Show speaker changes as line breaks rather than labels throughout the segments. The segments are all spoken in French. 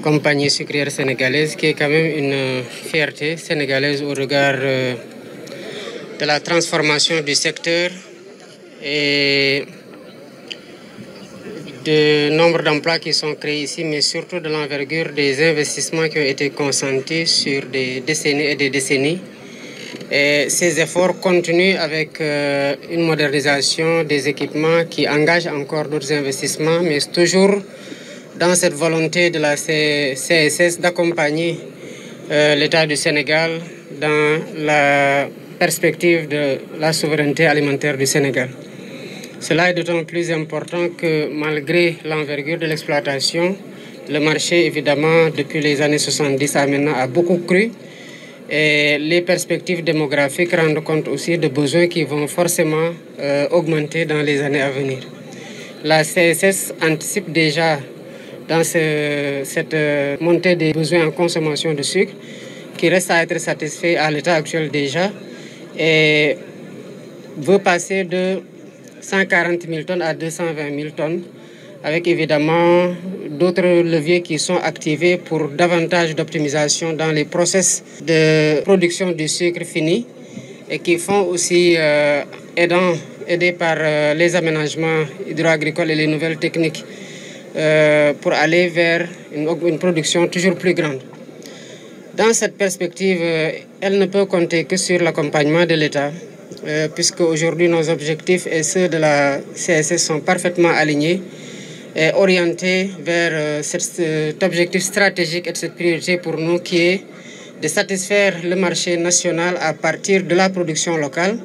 compagnie sucrière sénégalaise, qui est quand même une fierté sénégalaise au regard de la transformation du secteur et du nombre d'emplois qui sont créés ici, mais surtout de l'envergure des investissements qui ont été consentis sur des décennies et des décennies. Et ces efforts continuent avec une modernisation des équipements qui engage encore d'autres investissements, mais toujours dans cette volonté de la CSS d'accompagner l'État du Sénégal dans la perspective de la souveraineté alimentaire du Sénégal. Cela est d'autant plus important que malgré l'envergure de l'exploitation, le marché, évidemment, depuis les années 70 à maintenant, a beaucoup cru. Et les perspectives démographiques rendent compte aussi de besoins qui vont forcément augmenter dans les années à venir. La CSS anticipe déjà dans cette montée des besoins en consommation de sucre qui reste à être satisfait à l'état actuel déjà et veut passer de 140 000 tonnes à 220 000 tonnes avec évidemment d'autres leviers qui sont activés pour davantage d'optimisation dans les process de production du sucre fini et qui font aussi, aidés par les aménagements hydro-agricoles et les nouvelles techniques pour aller vers une production toujours plus grande. Dans cette perspective, elle ne peut compter que sur l'accompagnement de l'État, puisque aujourd'hui nos objectifs et ceux de la CSS sont parfaitement alignés et orientés vers cet objectif stratégique et cette priorité pour nous qui est de satisfaire le marché national à partir de la production locale,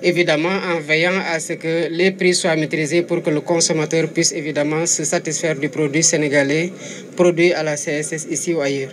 évidemment en veillant à ce que les prix soient maîtrisés pour que le consommateur puisse évidemment se satisfaire du produit sénégalais produit à la CSS ici ou ailleurs.